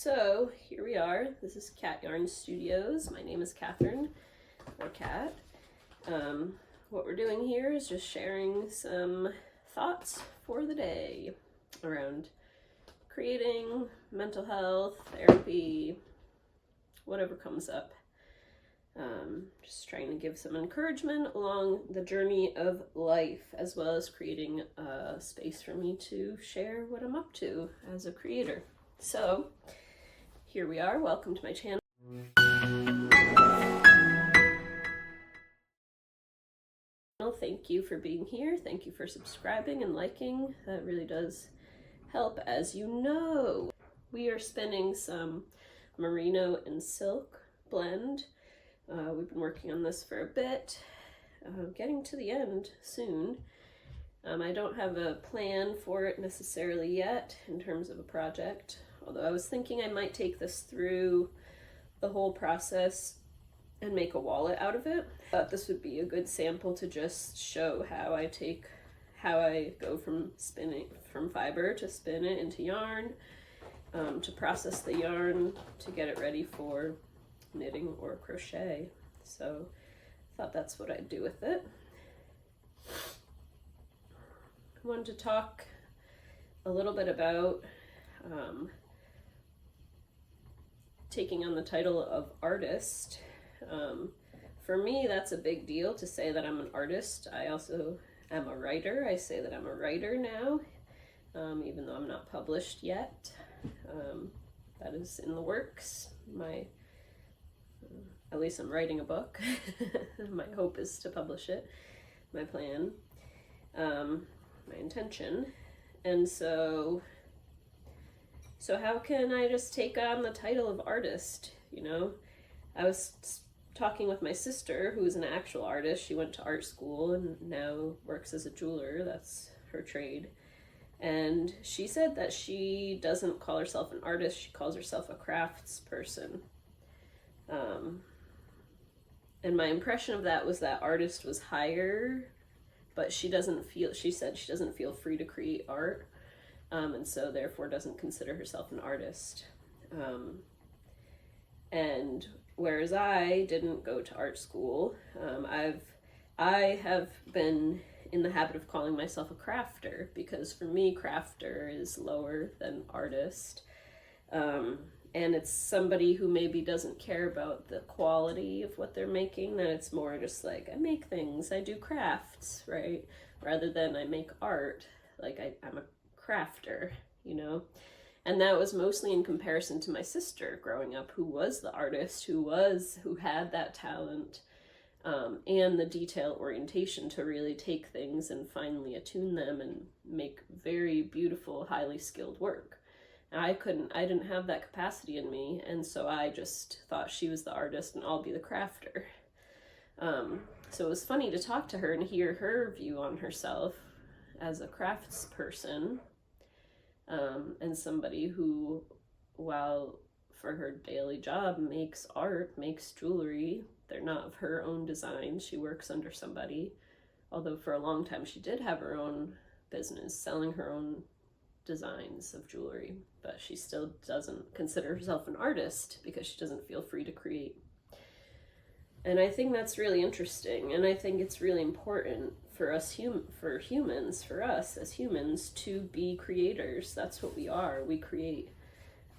So here we are. This is Cat Yarn Studios. My name is Catherine, or Cat. What we're doing here is just sharing some thoughts for the day around creating, mental health, therapy, whatever comes up. Just trying to give some encouragement along the journey of life, as well as creating a space for me to share what I'm up to as a creator. So here we are. Welcome to my channel. Thank you for being here. Thank you for subscribing and liking. That really does help. As you know, we are spinning some merino and silk blend. We've been working on this for a bit, getting to the end soon. I don't have a plan for it necessarily yet in terms of a project, although I was thinking I might take this through the whole process and make a wallet out of it. I thought this would be a good sample to just show how I go from fiber to spin it into yarn, to process the yarn, to get it ready for knitting or crochet. So I thought that's what I'd do with it. I wanted to talk a little bit about taking on the title of artist. For me, that's a big deal to say that I'm an artist. I also am a writer. I say that I'm a writer now, even though I'm not published yet. That is in the works. At least I'm writing a book. My hope is to publish it. My plan, my intention. And so how can I just take on the title of artist? You know, I was talking with my sister, who's an actual artist. She went to art school and now works as a jeweler. That's her trade. And she said that she doesn't call herself an artist. She calls herself a crafts person. And my impression of that was that artist was higher, but she said she doesn't feel free to create art. And so therefore doesn't consider herself an artist. And whereas I didn't go to art school, I have been in the habit of calling myself a crafter, because for me, crafter is lower than artist. And it's somebody who maybe doesn't care about the quality of what they're making, that it's more just like, I make things, I do crafts, right? Rather than I make art, like I'm a crafter, you know? And that was mostly in comparison to my sister growing up, who was the artist, who had that talent, and the detail orientation to really take things and finely attune them and make very beautiful, highly skilled work. I didn't have that capacity in me, and so I just thought she was the artist and I'll be the crafter. So it was funny to talk to her and hear her view on herself as a crafts person, and somebody who, while for her daily job makes art, makes jewelry, they're not of her own design. She works under somebody, although for a long time she did have her own business selling her own designs of jewelry, but she still doesn't consider herself an artist because she doesn't feel free to create. And I think that's really interesting, and I think it's really important for us for us as humans to be creators. That's what we are. We create.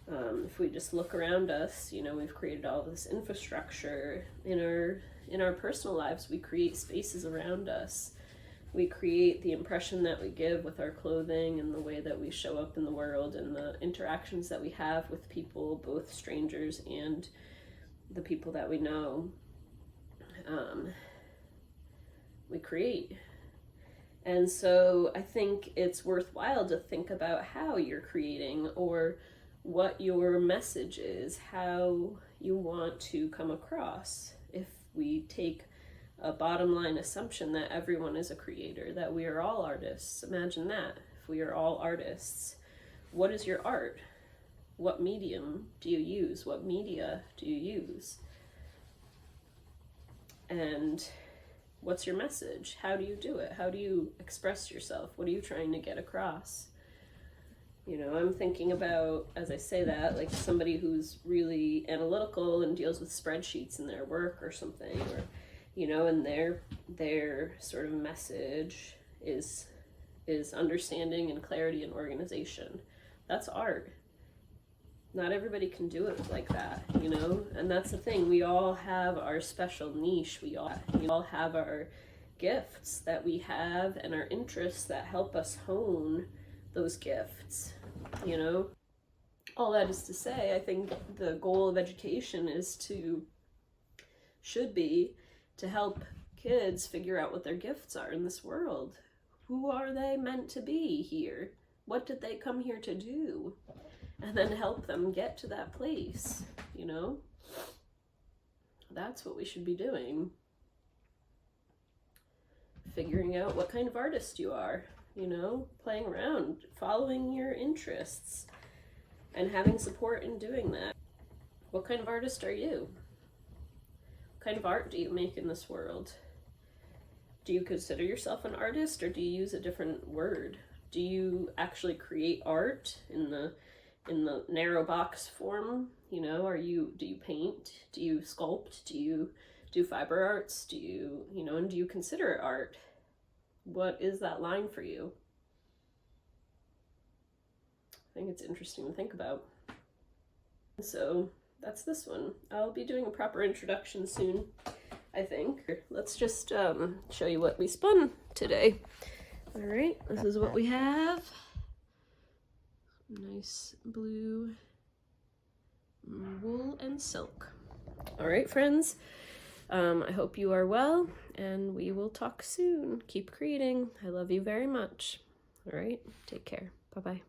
If we just look around us, you know, we've created all this infrastructure in our personal lives. We create spaces around us. We create the impression that we give with our clothing and the way that we show up in the world and the interactions that we have with people, both strangers and the people that we know. We create. And so I think it's worthwhile to think about how you're creating, or what your message is, how you want to come across. If we take a bottom line assumption that everyone is a creator, that we are all artists. Imagine that. If we are all artists, what is your art? What medium do you use? What media do you use? And what's your message? How do you do it? How do you express yourself? What are you trying to get across? You know, I'm thinking about, as I say that, like somebody who's really analytical and deals with spreadsheets in their work or something, or, you know, and their sort of message is understanding and clarity and organization. That's art. Not everybody can do it like that, you know? And that's the thing. We all have our special niche. We all have our gifts that we have and our interests that help us hone those gifts, you know? All that is to say, I think the goal of education should be to help kids figure out what their gifts are in this world. Who are they meant to be here? What did they come here to do? And then help them get to that place, you know? That's what we should be doing. Figuring out what kind of artist you are, you know? Playing around, following your interests, and having support in doing that. What kind of artist are you? What kind of art do you make in this world? Do you consider yourself an artist, or do you use a different word? Do you actually create art in the narrow box form? You know, do you paint? Do you sculpt? Do you do fiber arts? Do you know, and do you consider it art? What is that line for you? I think it's interesting to think about. So that's this one. I'll be doing a proper introduction soon, I think. Let's just show you what we spun today. All right, this is what we have. Nice blue wool and silk. All right, friends. I hope you are well, and we will talk soon. Keep creating. I love you very much. All right, take care. Bye-bye.